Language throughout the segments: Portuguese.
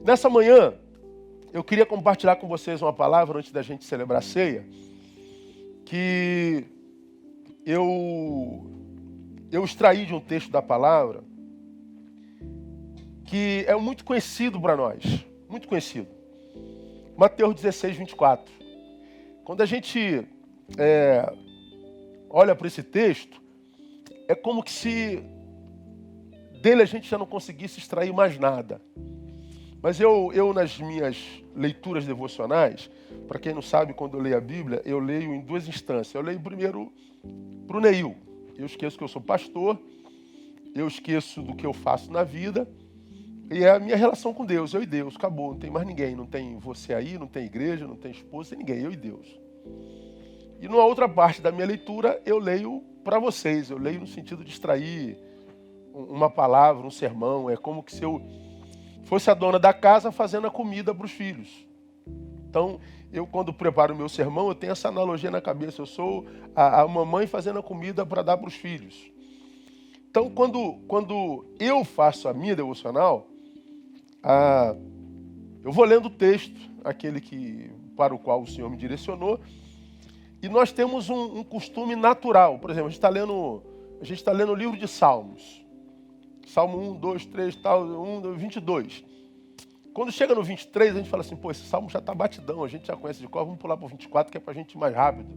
Nessa manhã, eu queria compartilhar com vocês uma palavra antes da gente celebrar a ceia, que eu extraí de um texto da palavra, que é muito conhecido para nós, muito conhecido. Mateus 16, 24. Quando a gente olha para esse texto, é como que se dele a gente já não conseguisse extrair mais nada. Mas eu nas minhas leituras devocionais, para quem não sabe, quando eu leio a Bíblia, eu leio em duas instâncias. Eu leio primeiro para o Neil. Eu esqueço que eu sou pastor, eu esqueço do que eu faço na vida, e é a minha relação com Deus, eu e Deus, acabou, não tem mais ninguém, não tem você aí, não tem igreja, não tem esposa, não tem ninguém, eu e Deus. E numa outra parte da minha leitura, eu leio para vocês, eu leio no sentido de extrair uma palavra, um sermão, é como que se eu fosse a dona da casa fazendo a comida para os filhos. Então, eu quando preparo o meu sermão, eu tenho essa analogia na cabeça, eu sou a mamãe fazendo a comida para dar para os filhos. Então, quando eu faço a minha devocional, eu vou lendo o texto, aquele para o qual o Senhor me direcionou, e nós temos um costume natural. Por exemplo, a gente está lendo o livro de Salmos. Salmo 1, 2, 3, tal, 1, 22. Quando chega no 23, a gente fala assim, pô, esse salmo já está batidão, a gente já conhece de cor, vamos pular para o 24, que é para a gente ir mais rápido.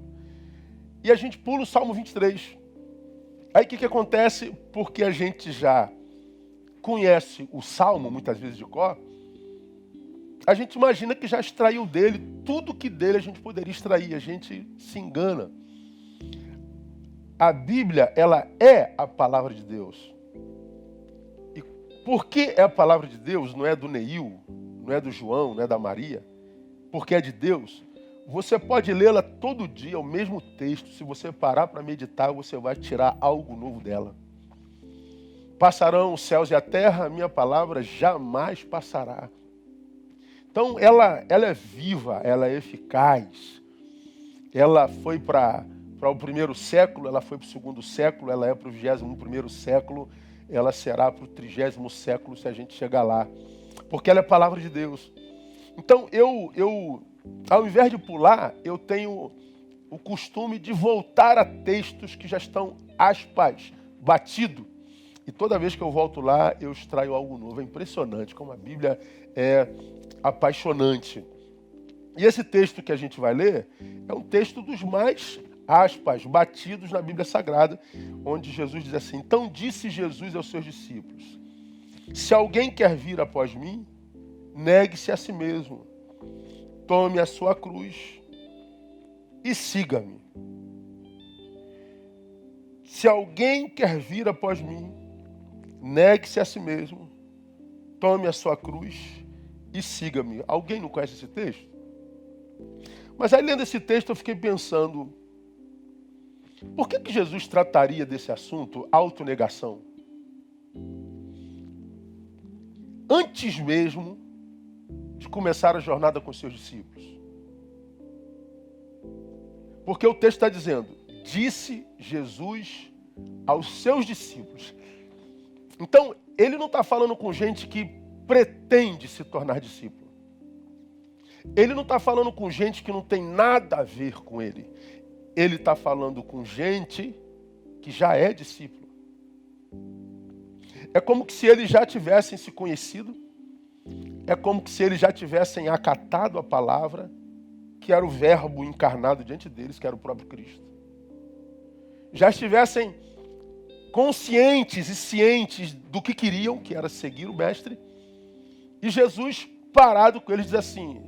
E a gente pula o Salmo 23. Aí o que acontece? Porque a gente já conhece o salmo, muitas vezes de cor, a gente imagina que já extraiu dele tudo que dele a gente poderia extrair. A gente se engana. A Bíblia, ela é a palavra de Deus. E porque é a palavra de Deus, não é do Neil, não é do João, não é da Maria, porque é de Deus, você pode lê-la todo dia, o mesmo texto. Se você parar para meditar, você vai tirar algo novo dela. Passarão os céus e a terra, a minha palavra jamais passará. Então, ela é viva, ela é eficaz. Ela foi para o primeiro século, ela foi para o segundo século, ela é para o 21º século, ela será para o 30º século, se a gente chegar lá. Porque ela é a palavra de Deus. Então, eu ao invés de pular, eu tenho o costume de voltar a textos que já estão, aspas, batido. E toda vez que eu volto lá, eu extraio algo novo. É impressionante como a Bíblia é apaixonante. E esse texto que a gente vai ler é um texto dos mais, aspas, batidos na Bíblia Sagrada, onde Jesus diz assim, então disse Jesus aos seus discípulos, se alguém quer vir após mim, negue-se a si mesmo, tome a sua cruz e siga-me. Se alguém quer vir após mim, negue-se a si mesmo, tome a sua cruz e siga-me. Alguém não conhece esse texto? Mas aí lendo esse texto eu fiquei pensando, por que Jesus trataria desse assunto, autonegação? Antes mesmo de começar a jornada com seus discípulos. Porque o texto está dizendo, disse Jesus aos seus discípulos. Então, ele não está falando com gente que pretende se tornar discípulo. Ele não está falando com gente que não tem nada a ver com ele. Ele está falando com gente que já é discípulo. É como que se eles já tivessem se conhecido. É como que se eles já tivessem acatado a palavra, que era o verbo encarnado diante deles, que era o próprio Cristo. Já estivessem conscientes e cientes do que queriam, que era seguir o Mestre. E Jesus, parado com eles, diz assim,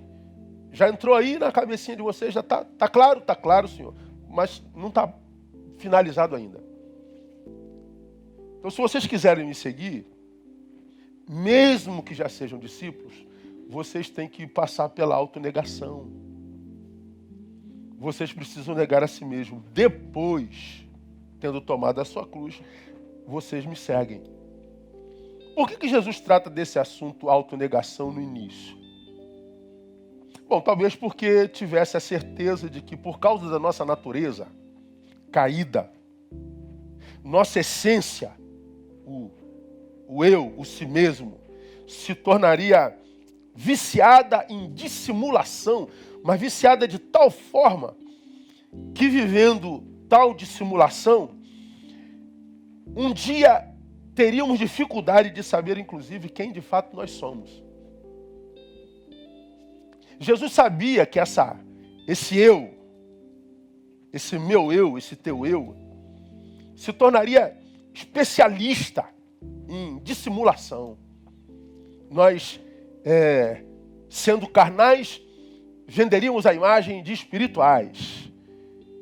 já entrou aí na cabecinha de vocês, já está claro? Está claro, Senhor. Mas não está finalizado ainda. Então, se vocês quiserem me seguir, mesmo que já sejam discípulos, vocês têm que passar pela autonegação. Vocês precisam negar a si mesmo. Depois, tendo tomado a sua cruz, vocês me seguem. Por que Jesus trata desse assunto autonegação no início? Bom, talvez porque tivesse a certeza de que por causa da nossa natureza caída, nossa essência, o eu, o si mesmo, se tornaria viciada em dissimulação, mas viciada de tal forma que, vivendo tal dissimulação, um dia teríamos dificuldade de saber, inclusive, quem de fato nós somos. Jesus sabia que esse eu, esse meu eu, esse teu eu, se tornaria especialista em dissimulação. Nós, sendo carnais, venderíamos a imagem de espirituais.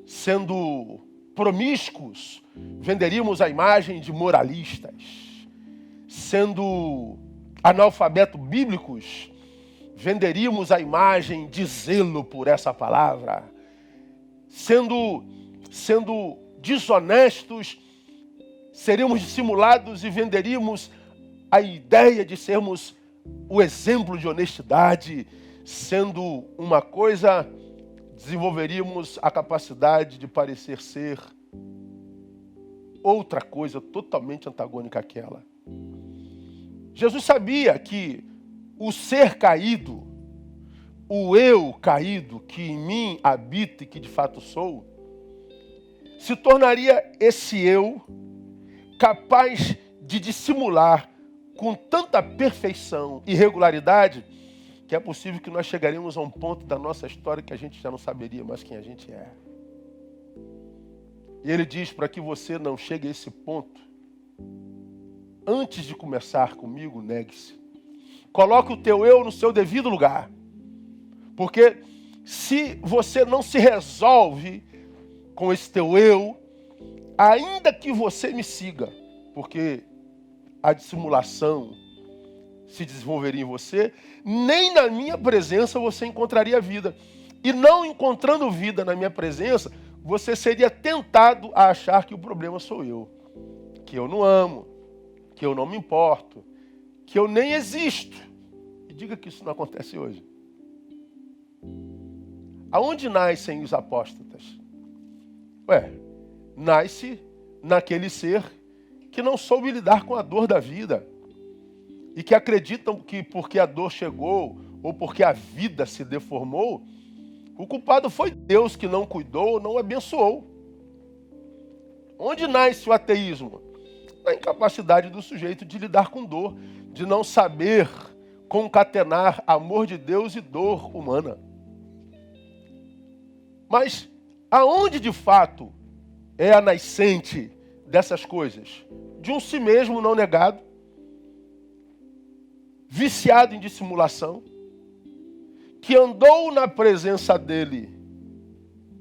Sendo promíscuos, venderíamos a imagem de moralistas. Sendo analfabetos bíblicos, venderíamos a imagem de zelo por essa palavra. Sendo desonestos, seríamos dissimulados e venderíamos a ideia de sermos o exemplo de honestidade. Sendo uma coisa, desenvolveríamos a capacidade de parecer ser outra coisa totalmente antagônica àquela. Jesus sabia que o ser caído, o eu caído que em mim habita e que de fato sou, se tornaria esse eu capaz de dissimular com tanta perfeição e regularidade que é possível que nós chegaremos a um ponto da nossa história que a gente já não saberia mais quem a gente é. E ele diz, para que você não chegue a esse ponto, antes de começar comigo, negue-se. Coloque o teu eu no seu devido lugar. Porque se você não se resolve com esse teu eu, ainda que você me siga, porque a dissimulação se desenvolveria em você, nem na minha presença você encontraria vida. E não encontrando vida na minha presença, você seria tentado a achar que o problema sou eu. Que eu não amo, que eu não me importo, que eu nem existo. E diga que isso não acontece hoje. Aonde nascem os apóstatas? Nasce naquele ser que não soube lidar com a dor da vida. E que acreditam que porque a dor chegou, ou porque a vida se deformou, o culpado foi Deus que não cuidou, não abençoou. Onde nasce o ateísmo? Na incapacidade do sujeito de lidar com dor, de não saber concatenar amor de Deus e dor humana. Mas aonde de fato é a nascente dessas coisas? De um si mesmo não negado, viciado em dissimulação, que andou na presença dele,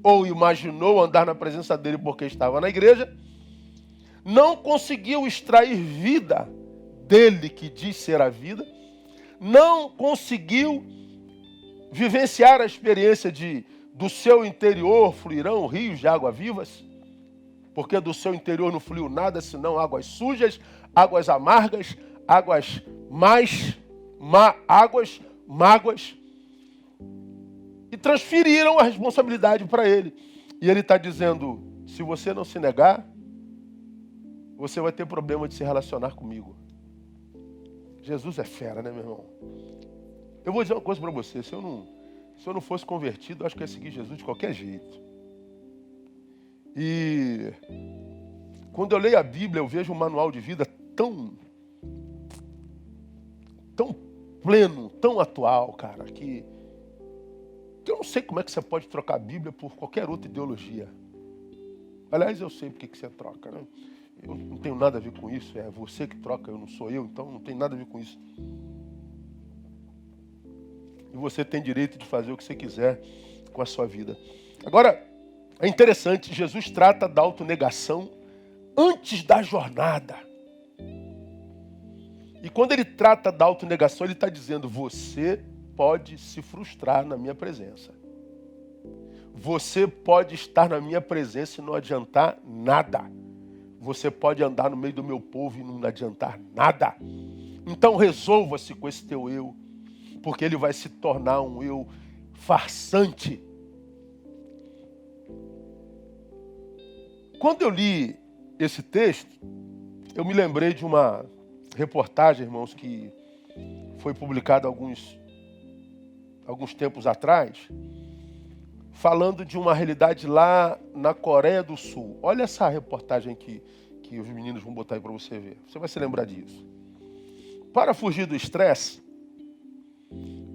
ou imaginou andar na presença dele porque estava na igreja, não conseguiu extrair vida dele que diz ser a vida, não conseguiu vivenciar a experiência do seu interior fluirão rios de água vivas, porque do seu interior não fluiu nada senão águas sujas, águas amargas, águas mágoas, e transferiram a responsabilidade para ele. E ele está dizendo, se você não se negar, você vai ter problema de se relacionar comigo. Jesus é fera, né, meu irmão? Eu vou dizer uma coisa para você, se eu não fosse convertido, eu acho que eu ia seguir Jesus de qualquer jeito. E quando eu leio a Bíblia, eu vejo um manual de vida tão pleno, tão atual, cara, que eu não sei como é que você pode trocar a Bíblia por qualquer outra ideologia. Aliás, eu sei porque que você troca, né? Eu não tenho nada a ver com isso, é você que troca, eu não sou eu, então não tem nada a ver com isso. E você tem direito de fazer o que você quiser com a sua vida. Agora, é interessante, Jesus trata da autonegação antes da jornada. E quando ele trata da autonegação, ele está dizendo, você pode se frustrar na minha presença. Você pode estar na minha presença e não adiantar nada. Você pode andar no meio do meu povo e não adiantar nada. Então resolva-se com esse teu eu, porque ele vai se tornar um eu farsante. Quando eu li esse texto, eu me lembrei de uma reportagem, irmãos, que foi publicada há alguns alguns tempos atrás, falando de uma realidade lá na Coreia do Sul. Olha essa reportagem que os meninos vão botar aí para você ver. Você vai se lembrar disso. Para fugir do estresse,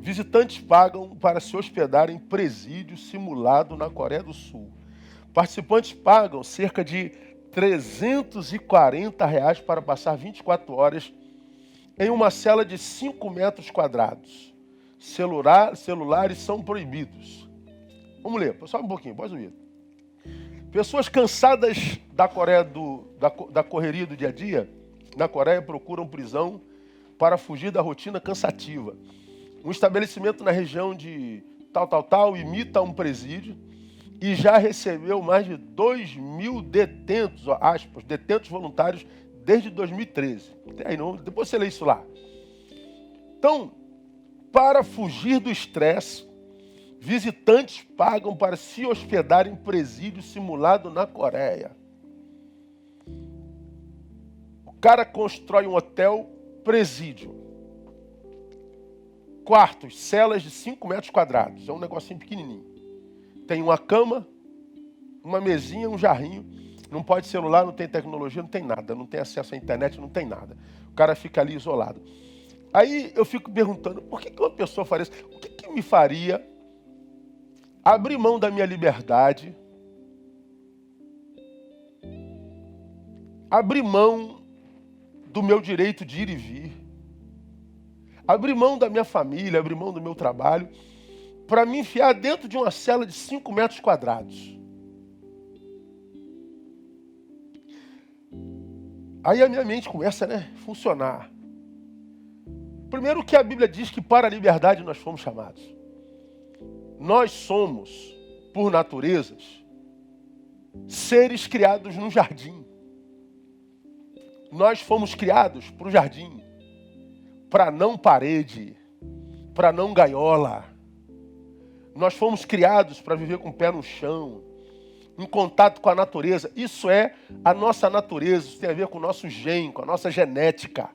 visitantes pagam para se hospedar em presídio simulado na Coreia do Sul. Participantes pagam cerca de R$ 340 para passar 24 horas em uma cela de 5 metros quadrados. Celulares são proibidos. Vamos ler, só um pouquinho, pode ouvir. Pessoas cansadas da da correria do dia a dia, na Coreia procuram prisão para fugir da rotina cansativa. Um estabelecimento na região de tal imita um presídio e já recebeu mais de 2.000 detentos, aspas, detentos voluntários desde 2013. Aí não, depois você lê isso lá. Então, para fugir do estresse, visitantes pagam para se hospedar em presídio simulado na Coreia. O cara constrói um hotel presídio. Quartos, celas de 5 metros quadrados. É um negocinho pequenininho. Tem uma cama, uma mesinha, um jarrinho. Não pode celular, não tem tecnologia, não tem nada. Não tem acesso à internet, não tem nada. O cara fica ali isolado. Aí eu fico perguntando, por que uma pessoa faria isso? O que me faria abrir mão da minha liberdade, abrir mão do meu direito de ir e vir, abrir mão da minha família, abrir mão do meu trabalho, para me enfiar dentro de uma cela de 5 metros quadrados? Aí a minha mente começa a funcionar. Primeiro que a Bíblia diz que para a liberdade nós fomos chamados. Nós somos, por naturezas, seres criados num jardim. Nós fomos criados para o jardim, para não parede, para não gaiola. Nós fomos criados para viver com o pé no chão, em contato com a natureza. Isso é a nossa natureza, isso tem a ver com o nosso gene, com a nossa genética.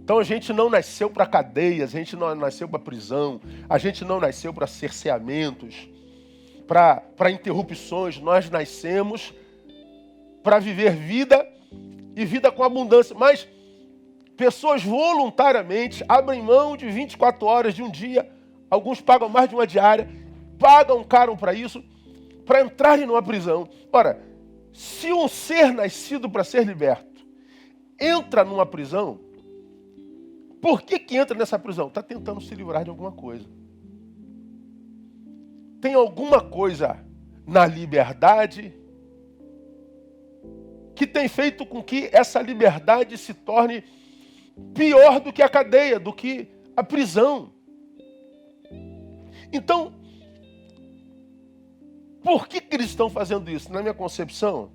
Então a gente não nasceu para cadeias, a gente não nasceu para prisão, a gente não nasceu para cerceamentos, para interrupções. Nós nascemos para viver vida e vida com abundância. Mas pessoas voluntariamente abrem mão de 24 horas de um dia, alguns pagam mais de uma diária, pagam caro para isso, para entrarem numa prisão. Ora, se um ser nascido para ser liberto entra numa prisão, por que entra nessa prisão? Está tentando se livrar de alguma coisa. Tem alguma coisa na liberdade que tem feito com que essa liberdade se torne pior do que a cadeia, do que a prisão. Então, por que eles estão fazendo isso? Na minha concepção,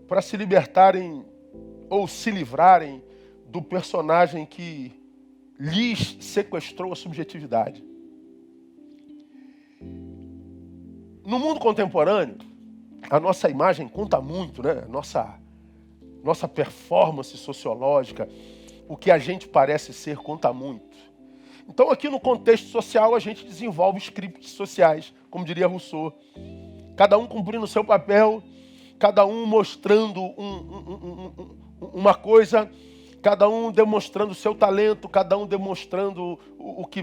para se libertarem ou se livrarem do personagem que lhes sequestrou a subjetividade. No mundo contemporâneo, a nossa imagem conta muito, né? Nossa performance sociológica, o que a gente parece ser conta muito. Então aqui no contexto social a gente desenvolve scripts sociais, como diria Rousseau. Cada um cumprindo o seu papel, cada um mostrando uma coisa, cada um demonstrando o seu talento, cada um demonstrando o que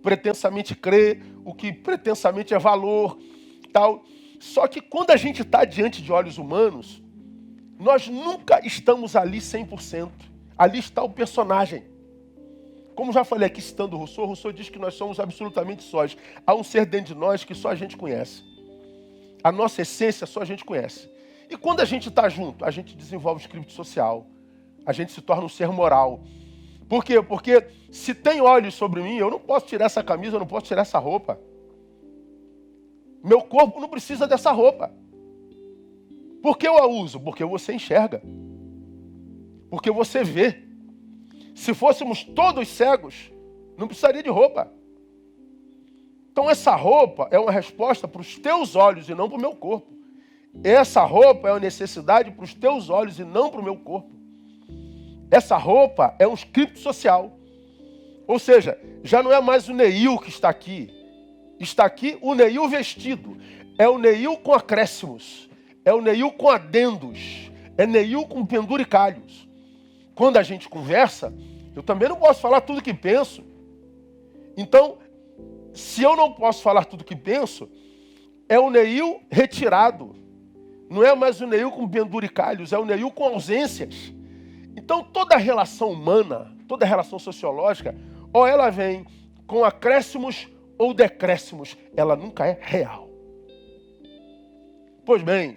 pretensamente crê, o que pretensamente é valor, tal. Só que quando a gente está diante de olhos humanos, nós nunca estamos ali 100%. Ali está o personagem. Como já falei aqui citando Rousseau diz que nós somos absolutamente sós. Há um ser dentro de nós que só a gente conhece. A nossa essência só a gente conhece. E quando a gente está junto, a gente desenvolve script social. A gente se torna um ser moral. Por quê? Porque se tem olhos sobre mim, eu não posso tirar essa camisa, eu não posso tirar essa roupa. Meu corpo não precisa dessa roupa. Por que eu a uso? Porque você enxerga. Porque você vê. Se fôssemos todos cegos, não precisaria de roupa. Então essa roupa é uma resposta para os teus olhos e não para o meu corpo. Essa roupa é uma necessidade para os teus olhos e não para o meu corpo. Essa roupa é um script social. Ou seja, já não é mais o Neil que está aqui. Está aqui o Neil vestido. É o Neil com acréscimos. É o Neil com adendos. É Neil com penduricalhos. Quando a gente conversa, eu também não posso falar tudo que penso. Então, se eu não posso falar tudo que penso, é o Neil retirado. Não é mais o Neil com penduricalhos, é o Neil com ausências. Então, toda relação humana, toda relação sociológica, ou ela vem com acréscimos ou decréscimos, ela nunca é real. Pois bem,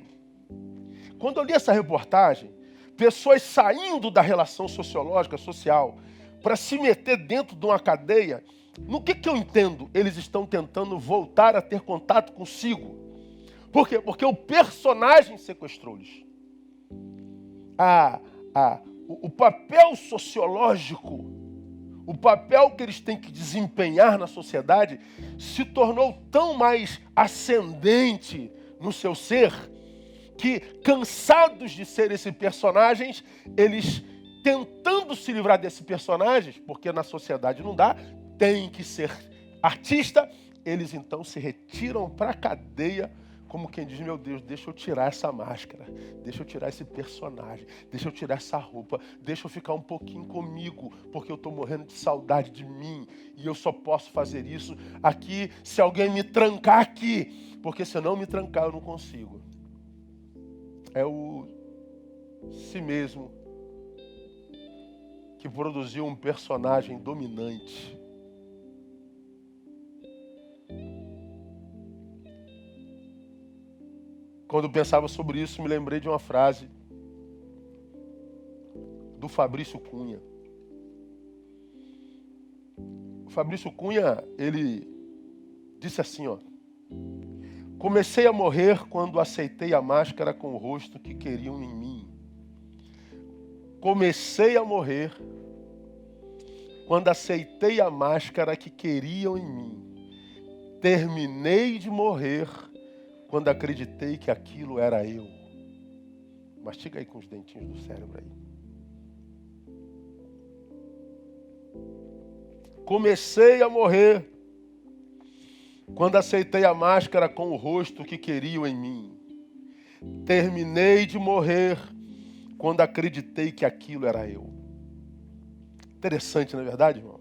quando eu li essa reportagem, pessoas saindo da relação sociológica, social, para se meter dentro de uma cadeia, no que eu entendo? Eles estão tentando voltar a ter contato consigo. Por quê? Porque o personagem sequestrou-lhes. O papel sociológico, o papel que eles têm que desempenhar na sociedade, se tornou tão mais ascendente no seu ser, que, cansados de ser esses personagens, eles, tentando se livrar desses personagens, porque na sociedade não dá, tem que ser artista, eles então se retiram para a cadeia, como quem diz, meu Deus, deixa eu tirar essa máscara, deixa eu tirar esse personagem, deixa eu tirar essa roupa, deixa eu ficar um pouquinho comigo, porque eu estou morrendo de saudade de mim, e eu só posso fazer isso aqui se alguém me trancar aqui, porque se eu não me trancar eu não consigo. É o si mesmo que produziu um personagem dominante. Quando eu pensava sobre isso, me lembrei de uma frase do Fabrício Cunha. O Fabrício Cunha, ele disse assim, ó: comecei a morrer quando aceitei a máscara com o rosto que queriam em mim. Comecei a morrer quando aceitei a máscara que queriam em mim. Terminei de morrer quando acreditei que aquilo era eu. Mastiga aí com os dentinhos do cérebro aí. Comecei a morrer quando aceitei a máscara com o rosto que queriam em mim. Terminei de morrer quando acreditei que aquilo era eu. Interessante, não é verdade, irmão?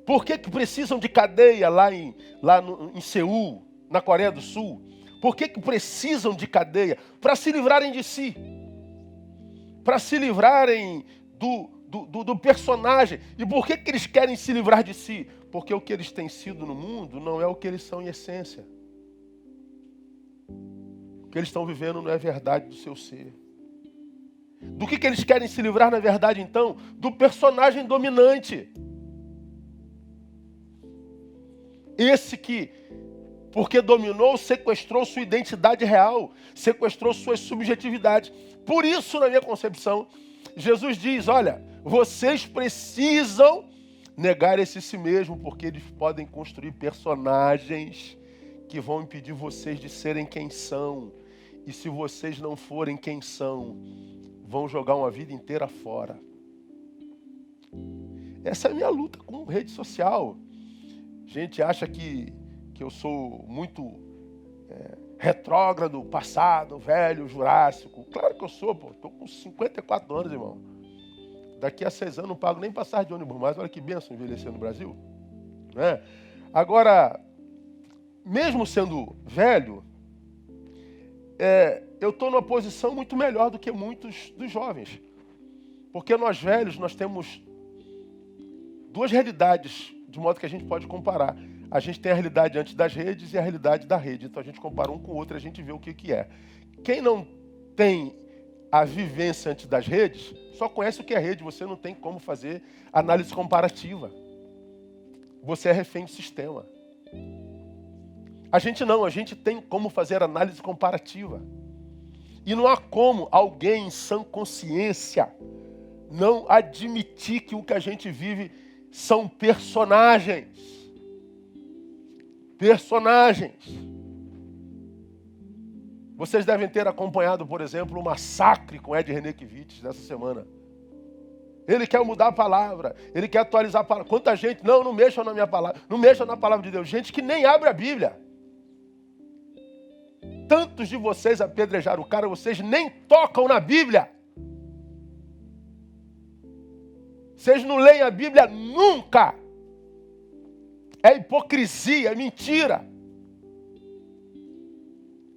Por que precisam de cadeia lá em Seul, na Coreia do Sul? Por que precisam de cadeia? Para se livrarem de si. Para se livrarem do personagem. E por que eles querem se livrar de si? Porque o que eles têm sido no mundo não é o que eles são em essência. O que eles estão vivendo não é verdade do seu ser. Do que eles querem se livrar, na verdade, então? Do personagem dominante. Esse que, porque dominou, sequestrou sua identidade real, sequestrou suas subjetividades. Por isso, na minha concepção, Jesus diz, olha, vocês precisam negar esse si mesmo, porque eles podem construir personagens que vão impedir vocês de serem quem são. E se vocês não forem quem são, vão jogar uma vida inteira fora. Essa é a minha luta com rede social. Gente acha que eu sou muito retrógrado, passado, velho, jurássico. Claro que eu sou, pô. Estou com 54 anos, irmão. Daqui a 6 anos não pago nem passagem de ônibus mais. Olha que bênção envelhecer no Brasil. Né? Agora, mesmo sendo velho, eu estou numa posição muito melhor do que muitos dos jovens. Porque nós velhos, nós temos duas realidades, de modo que a gente pode comparar. A gente tem a realidade antes das redes e a realidade da rede. Então a gente compara um com o outro e a gente vê o que é. Quem não tem a vivência antes das redes, só conhece o que é rede. Você não tem como fazer análise comparativa. Você é refém do sistema. A gente não, a gente tem como fazer análise comparativa. E não há como alguém em sã consciência não admitir que o que a gente vive são personagens. Personagens. Vocês devem ter acompanhado, por exemplo, o massacre com Ed Renekiewicz nessa semana. Ele quer mudar a palavra, ele quer atualizar a palavra. Quanta gente, não mexam na minha palavra, não mexam na palavra de Deus. Gente que nem abre a Bíblia. Tantos de vocês apedrejaram o cara, vocês nem tocam na Bíblia. Vocês não leem a Bíblia nunca. É hipocrisia, é mentira.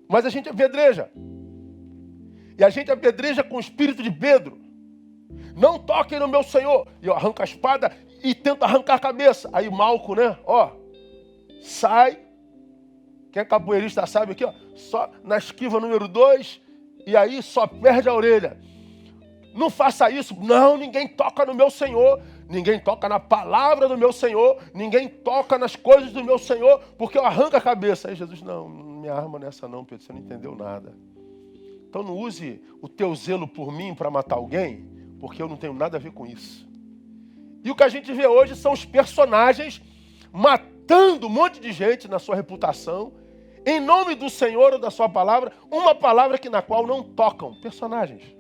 Mas a gente apedreja. E a gente apedreja com o espírito de Pedro. Não toquem no meu Senhor. E eu arranco a espada e tento arrancar a cabeça. Aí Malco, né? Ó, sai. Quem é capoeirista sabe aqui, ó. Só na esquiva número 2. E aí só perde a orelha. Não faça isso. Não, ninguém toca no meu Senhor. Ninguém toca na palavra do meu Senhor. Ninguém toca nas coisas do meu Senhor. Porque eu arranco a cabeça. Aí Jesus, não me arma nessa não, Pedro. Você não entendeu nada. Então não use o teu zelo por mim para matar alguém. Porque eu não tenho nada a ver com isso. E o que a gente vê hoje são os personagens matando um monte de gente na sua reputação, em nome do Senhor ou da sua palavra, uma palavra na qual não tocam. Personagens.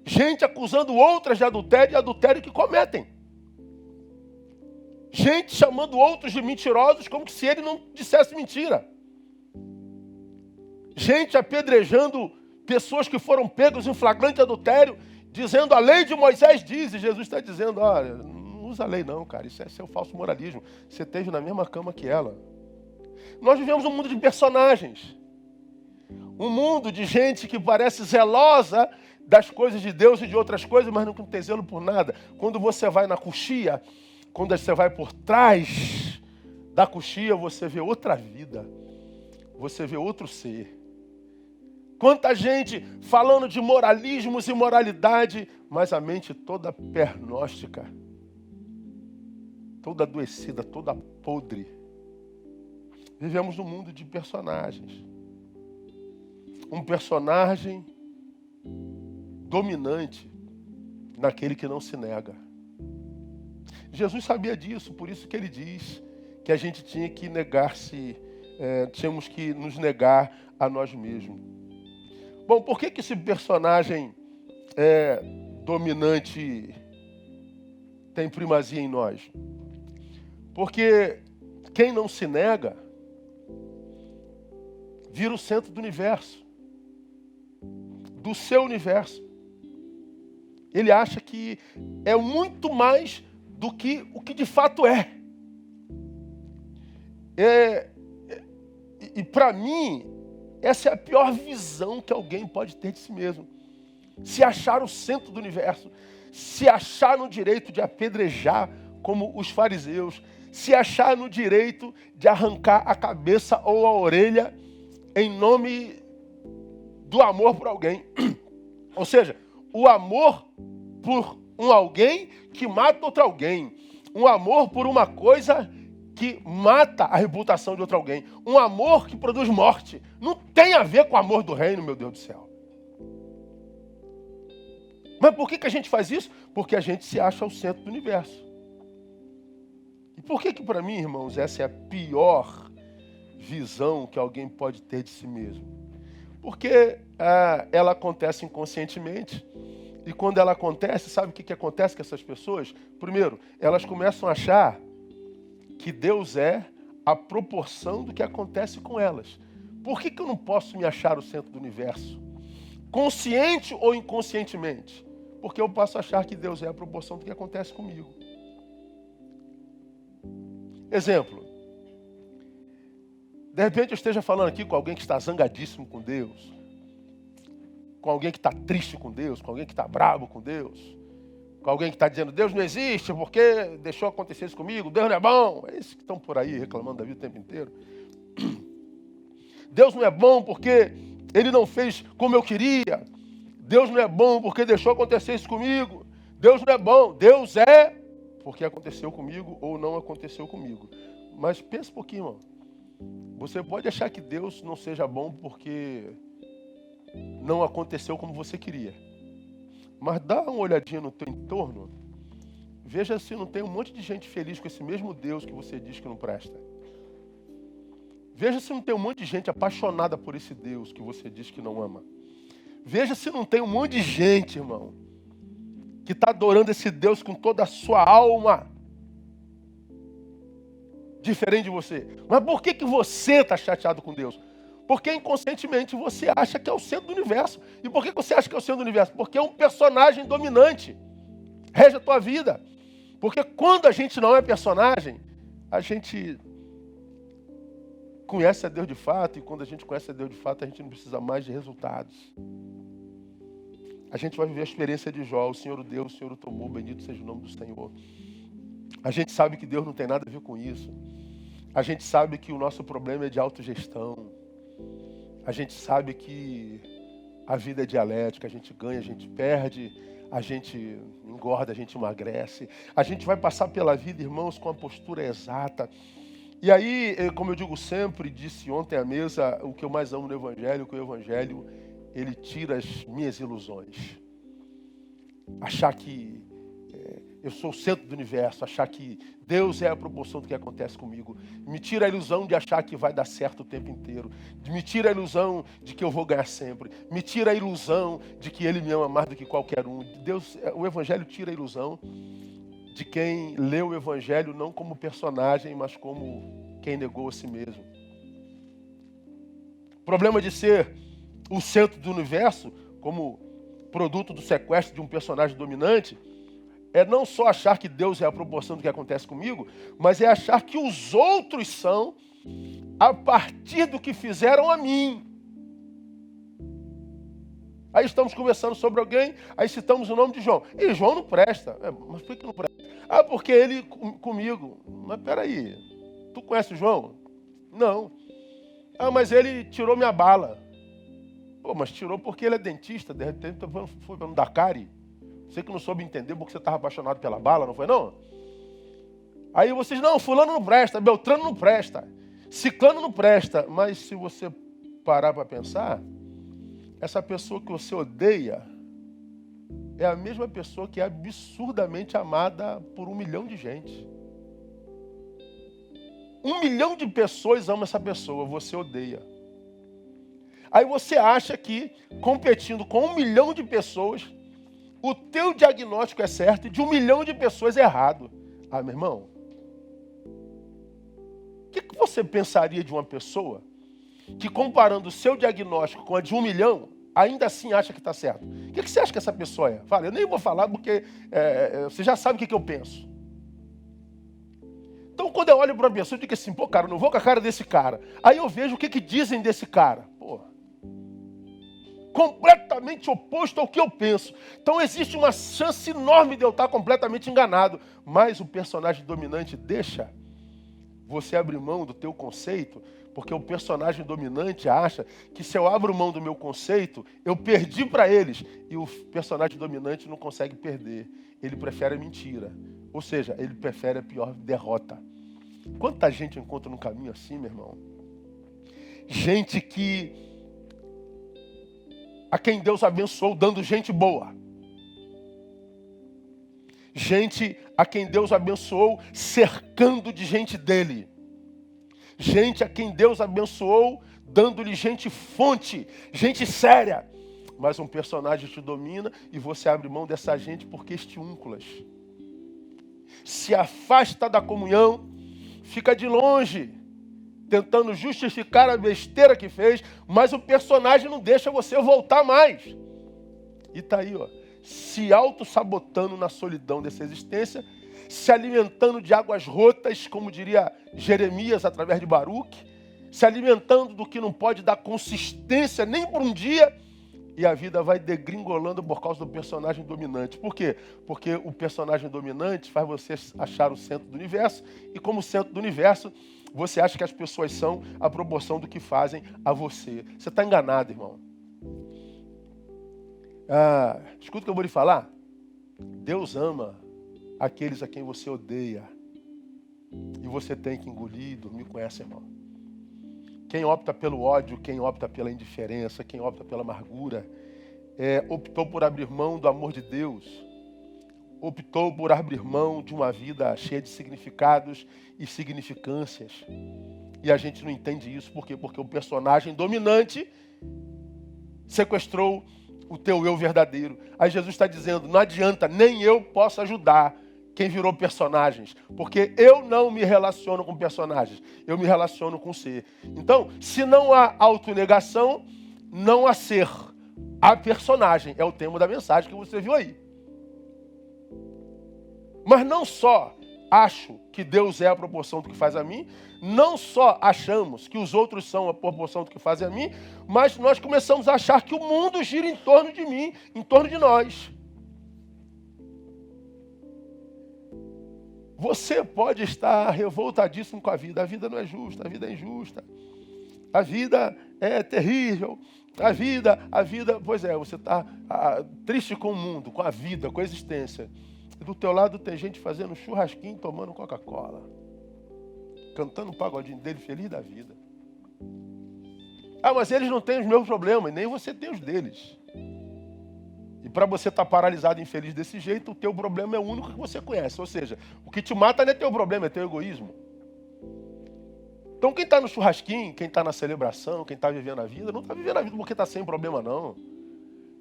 Gente acusando outras de adultério e adultério que cometem. Gente chamando outros de mentirosos como se ele não dissesse mentira. Gente apedrejando pessoas que foram pegos em flagrante adultério, dizendo a lei de Moisés diz, e Jesus está dizendo, olha, não usa a lei não, cara, isso é seu falso moralismo. Você esteve na mesma cama que ela. Nós vivemos um mundo de personagens. Um mundo de gente que parece zelosa das coisas de Deus e de outras coisas, mas não tem zelo por nada. Quando você vai na coxia, quando você vai por trás da coxia, você vê outra vida. Você vê outro ser. Quanta gente falando de moralismos e moralidade, mas a mente toda pernóstica, toda adoecida, toda podre. Vivemos num mundo de personagens. Um personagem dominante naquele que não se nega. Jesus sabia disso, por isso que ele diz que a gente tinha que tínhamos que nos negar a nós mesmos. Bom, por que esse personagem dominante tem primazia em nós? Porque quem não se nega vira o centro do universo, do seu universo. Ele acha que é muito mais do que o que de fato é. E para mim, essa é a pior visão que alguém pode ter de si mesmo. Se achar o centro do universo, se achar no direito de apedrejar como os fariseus, se achar no direito de arrancar a cabeça ou a orelha em nome do amor por alguém. Ou seja, o amor por um alguém que mata outro alguém. Um amor por uma coisa que mata a reputação de outro alguém. Um amor que produz morte. Não tem a ver com o amor do reino, meu Deus do céu. Mas por que a gente faz isso? Porque a gente se acha o centro do universo. E por que para mim, irmãos, essa é a pior visão que alguém pode ter de si mesmo? Porque ela acontece inconscientemente. E quando ela acontece, sabe o que acontece com essas pessoas? Primeiro, elas começam a achar que Deus é a proporção do que acontece com elas. Por que eu não posso me achar o centro do universo? Consciente ou inconscientemente? Porque eu posso achar que Deus é a proporção do que acontece comigo. Exemplo. De repente eu esteja falando aqui com alguém que está zangadíssimo com Deus. Com alguém que está triste com Deus. Com alguém que está bravo com Deus. Com alguém que está dizendo, Deus não existe porque deixou acontecer isso comigo, Deus não é bom. É esses que estão por aí reclamando da vida o tempo inteiro. Deus não é bom porque Ele não fez como eu queria. Deus não é bom porque deixou acontecer isso comigo. Deus não é bom. Deus é porque aconteceu comigo ou não aconteceu comigo. Mas pensa um pouquinho, irmão. Você pode achar que Deus não seja bom porque não aconteceu como você queria. Mas dá uma olhadinha no teu entorno, veja se não tem um monte de gente feliz com esse mesmo Deus que você diz que não presta. Veja se não tem um monte de gente apaixonada por esse Deus que você diz que não ama. Veja se não tem um monte de gente, irmão, que está adorando esse Deus com toda a sua alma, diferente de você. Mas por que você está chateado com Deus? Porque inconscientemente você acha que é o centro do universo. E por que você acha que é o centro do universo? Porque é um personagem dominante. Rege a tua vida. Porque quando a gente não é personagem, a gente conhece a Deus de fato. E quando a gente conhece a Deus de fato, a gente não precisa mais de resultados. A gente vai viver a experiência de Jó. O Senhor o deu, o Senhor o tomou. Bendito seja o nome do Senhor. A gente sabe que Deus não tem nada a ver com isso. A gente sabe que o nosso problema é de autogestão. A gente sabe que a vida é dialética, a gente ganha, a gente perde, a gente engorda, a gente emagrece. A gente vai passar pela vida, irmãos, com a postura exata. E aí, como eu digo sempre, disse ontem à mesa, o que eu mais amo no Evangelho, que o Evangelho, ele tira as minhas ilusões. Achar que eu sou o centro do universo, achar que Deus é a proporção do que acontece comigo. Me tira a ilusão de achar que vai dar certo o tempo inteiro. Me tira a ilusão de que eu vou ganhar sempre. Me tira a ilusão de que Ele me ama mais do que qualquer um. Deus, o Evangelho tira a ilusão de quem lê o Evangelho não como personagem, mas como quem negou a si mesmo. O problema de ser o centro do universo, como produto do sequestro de um personagem dominante, é não só achar que Deus é a proporção do que acontece comigo, mas é achar que os outros são a partir do que fizeram a mim. Aí estamos conversando sobre alguém, aí citamos o nome de João. E João não presta. Mas por que não presta? Ah, porque ele comigo. Mas peraí, tu conhece o João? Não. Ah, mas ele tirou minha bala. Pô, mas tirou porque ele é dentista, de repente foi para não dar cárie. Você que não soube entender porque você estava apaixonado pela bala, não foi não? Aí vocês, não, fulano não presta, Beltrano não presta, ciclano não presta. Mas se você parar para pensar, essa pessoa que você odeia é a mesma pessoa que é absurdamente amada por 1 milhão de gente. 1 milhão de pessoas amam essa pessoa, você odeia. Aí você acha que, competindo com 1 milhão de pessoas, o teu diagnóstico é certo e de 1 milhão de pessoas é errado. Ah, meu irmão, o que você pensaria de uma pessoa que, comparando o seu diagnóstico com a de 1 milhão, ainda assim acha que está certo? O que você acha que essa pessoa é? Fala, eu nem vou falar porque você já sabe o que eu penso. Então, quando eu olho para uma pessoa, eu digo assim, pô, cara, eu não vou com a cara desse cara. Aí eu vejo o que dizem desse cara. Pô, completamente oposto ao que eu penso. Então existe uma chance enorme de eu estar completamente enganado. Mas o personagem dominante deixa você abrir mão do teu conceito, porque o personagem dominante acha que se eu abro mão do meu conceito, eu perdi para eles. E o personagem dominante não consegue perder. Ele prefere a mentira. Ou seja, ele prefere a pior derrota. Quanta gente eu encontro no caminho assim, meu irmão? Gente a quem Deus abençoou dando gente boa. Gente a quem Deus abençoou cercando de gente dele. Gente a quem Deus abençoou dando-lhe gente fonte, gente séria. Mas um personagem te domina e você abre mão dessa gente porque estiúnculas. Se afasta da comunhão, fica de longe, tentando justificar a besteira que fez, mas o personagem não deixa você voltar mais. E está aí, ó, se auto-sabotando na solidão dessa existência, se alimentando de águas rotas, como diria Jeremias através de Baruque, se alimentando do que não pode dar consistência nem por um dia, e a vida vai degringolando por causa do personagem dominante. Por quê? Porque o personagem dominante faz você achar o centro do universo, e como centro do universo, você acha que as pessoas são a proporção do que fazem a você. Você está enganado, irmão. Escuta o que eu vou lhe falar. Deus ama aqueles a quem você odeia. E você tem que engolir e dormir com essa, irmão. Quem opta pelo ódio, quem opta pela indiferença, quem opta pela amargura, optou por abrir mão do amor de Deus. Optou por abrir mão de uma vida cheia de significados e significâncias. E a gente não entende isso. Por quê? Porque o personagem dominante sequestrou o teu eu verdadeiro. Aí Jesus está dizendo, não adianta, nem eu posso ajudar quem virou personagens, porque eu não me relaciono com personagens, eu me relaciono com ser. Então, se não há autonegação, não há ser. Há personagem, é o tema da mensagem que você viu aí. Mas não só acho que Deus é a proporção do que faz a mim, não só achamos que os outros são a proporção do que fazem a mim, mas nós começamos a achar que o mundo gira em torno de mim, em torno de nós. Você pode estar revoltadíssimo com a vida não é justa, a vida é injusta, a vida é terrível, a vida, pois é, você está triste com o mundo, com a vida, com a existência. E do teu lado tem gente fazendo churrasquinho, tomando Coca-Cola, cantando um pagodinho dele, feliz da vida. Ah, mas eles não têm os meus problemas, nem você tem os deles. E para você estar paralisado e infeliz desse jeito, o teu problema é o único que você conhece. Ou seja, o que te mata não é teu problema, é teu egoísmo. Então quem está no churrasquinho, quem está na celebração, quem está vivendo a vida, não está vivendo a vida porque está sem problema, não.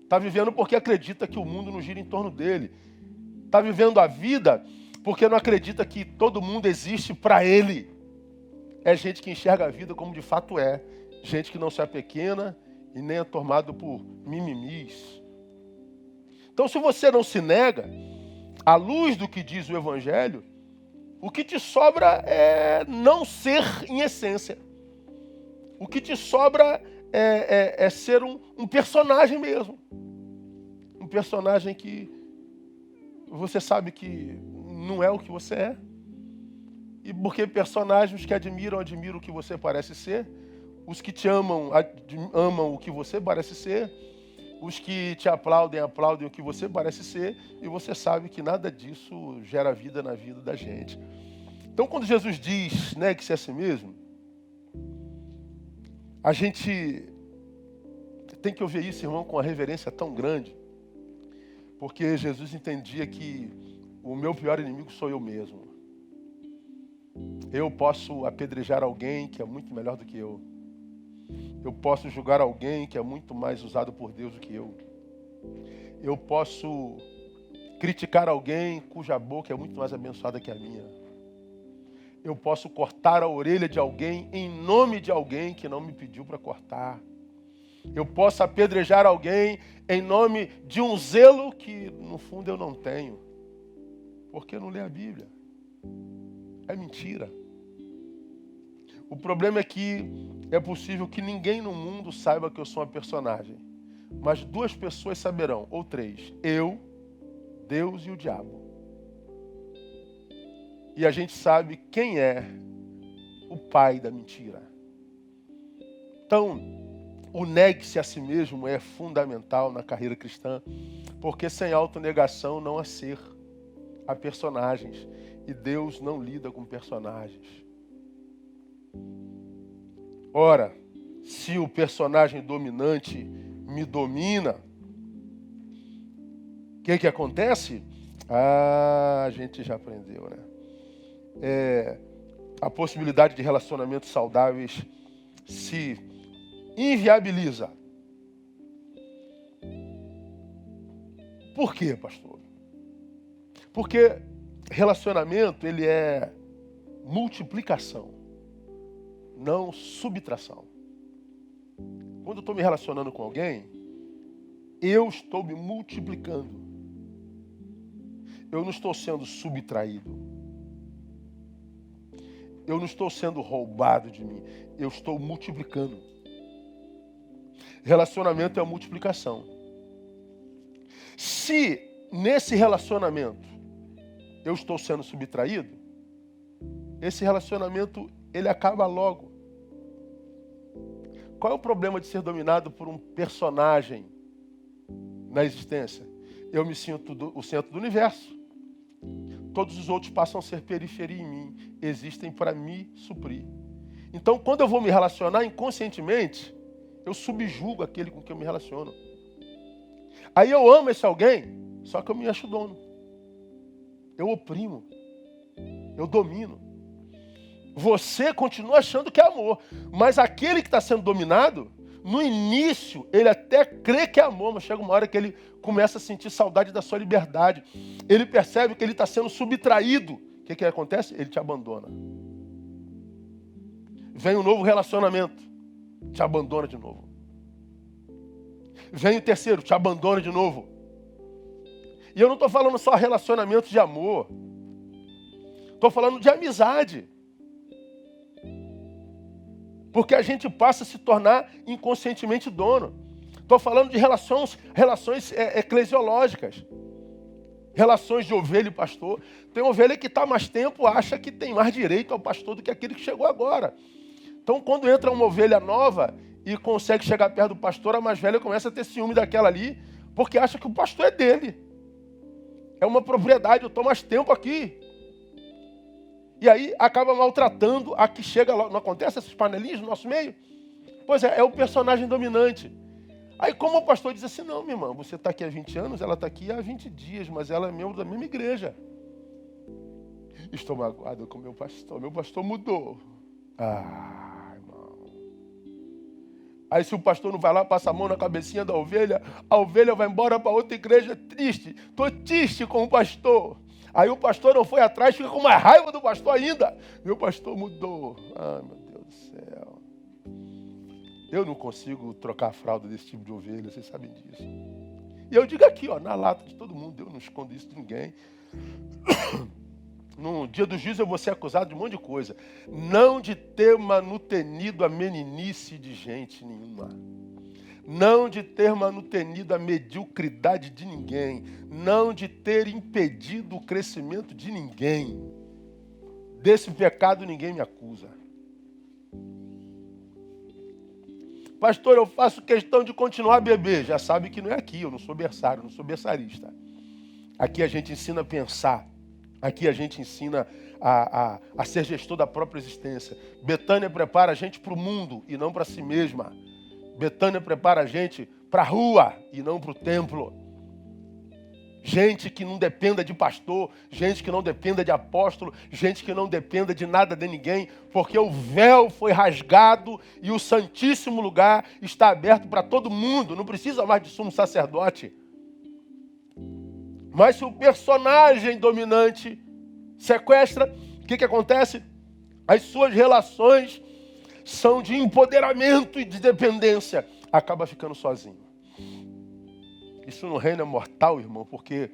Está vivendo porque acredita que o mundo não gira em torno dele. Está vivendo a vida porque não acredita que todo mundo existe para ele. É gente que enxerga a vida como de fato é. Gente que não se apequena e nem é tomado por mimimis. Então, se você não se nega, à luz do que diz o Evangelho, o que te sobra é não ser em essência. O que te sobra é ser um personagem mesmo. Um personagem que você sabe que não é o que você é. E porque personagens que admiram o que você parece ser. Os que te amam, amam o que você parece ser. Os que te aplaudem o que você parece ser, e você sabe que nada disso gera vida na vida da gente. Então, quando Jesus diz, negue-se a si mesmo, a gente tem que ouvir isso, irmão, com uma reverência tão grande, porque Jesus entendia que o meu pior inimigo sou eu mesmo. Eu posso apedrejar alguém que é muito melhor do que eu. Eu posso julgar alguém que é muito mais usado por Deus do que eu. Eu posso criticar alguém cuja boca é muito mais abençoada que a minha. Eu posso cortar a orelha de alguém em nome de alguém que não me pediu para cortar. Eu posso apedrejar alguém em nome de um zelo que, no fundo, eu não tenho. Porque não lê a Bíblia. É mentira. O problema é que é possível que ninguém no mundo saiba que eu sou uma personagem. Mas 2 pessoas saberão, ou 3. Eu, Deus e o diabo. E a gente sabe quem é o pai da mentira. Então, o negue-se a si mesmo é fundamental na carreira cristã, porque sem autonegação não há ser, há personagens. E Deus não lida com personagens. Ora, se o personagem dominante me domina, o que acontece? A gente já aprendeu, né? A possibilidade de relacionamentos saudáveis se inviabiliza. Por quê, pastor? Porque relacionamento, ele é multiplicação, não subtração. Quando eu estou me relacionando com alguém, eu estou me multiplicando. Eu não estou sendo subtraído. Eu não estou sendo roubado de mim. Eu estou multiplicando. Relacionamento é multiplicação. Se nesse relacionamento eu estou sendo subtraído, esse relacionamento ele acaba logo. Qual é o problema de ser dominado por um personagem na existência? Eu me sinto o centro do universo. Todos os outros passam a ser periferia em mim. Existem para me suprir. Então, quando eu vou me relacionar inconscientemente, eu subjugo aquele com quem eu me relaciono. Aí eu amo esse alguém, só que eu me acho dono. Eu oprimo. Eu domino. Você continua achando que é amor, mas aquele que está sendo dominado, No início, ele até crê que é amor, mas chega uma hora que ele começa a sentir saudade da sua liberdade. Ele percebe que ele está sendo subtraído. O que acontece? Ele te abandona. Vem um novo relacionamento, te abandona de novo. Vem o terceiro, te abandona de novo. E eu não estou falando só relacionamento de amor. Estou falando de amizade. Porque a gente passa a se tornar inconscientemente dono. Estou falando de relações eclesiológicas. Relações de ovelha e pastor. Tem ovelha que está mais tempo, acha que tem mais direito ao pastor do que aquele que chegou agora. Então, quando entra uma ovelha nova e consegue chegar perto do pastor, a mais velha começa a ter ciúme daquela ali, porque acha que o pastor é dele. É uma propriedade, eu estou mais tempo aqui. E aí acaba maltratando a que chega lá. Não acontece essas panelinhas no nosso meio? Pois é o personagem dominante. Aí como o pastor diz assim, não, minha irmã, você está aqui há 20 anos, ela está aqui há 20 dias, mas ela é membro da mesma igreja. Estou magoado com meu pastor mudou. Ah, irmão. Aí se o pastor não vai lá, passa a mão na cabecinha da ovelha, a ovelha vai embora para outra igreja triste. Estou triste com o pastor. Aí o pastor não foi atrás, fica com mais raiva do pastor ainda. Meu pastor mudou. Ah, meu Deus do céu. Eu não consigo trocar a fralda desse tipo de ovelha, vocês sabem disso. E eu digo aqui, ó, na lata de todo mundo, eu não escondo isso de ninguém. No dia do juízo eu vou ser acusado de um monte de coisa. Não de ter manutenido a meninice de gente nenhuma. Não de ter manutenido a mediocridade de ninguém. Não de ter impedido o crescimento de ninguém. Desse pecado ninguém me acusa. Pastor, eu faço questão de continuar a beber. Já sabe que não é aqui, eu não sou berçário, não sou berçarista. Aqui a gente ensina a pensar. Aqui a gente ensina a ser gestor da própria existência. Betânia prepara a gente para o mundo e não para si mesma. Betânia prepara a gente para a rua e não para o templo. Gente que não dependa de pastor, gente que não dependa de apóstolo, gente que não dependa de nada de ninguém, porque o véu foi rasgado e o santíssimo lugar está aberto para todo mundo. Não precisa mais de sumo sacerdote. Mas se o personagem dominante sequestra, o que acontece? As suas relações são de empoderamento e de dependência. Acaba ficando sozinho. Isso no reino é mortal, irmão, porque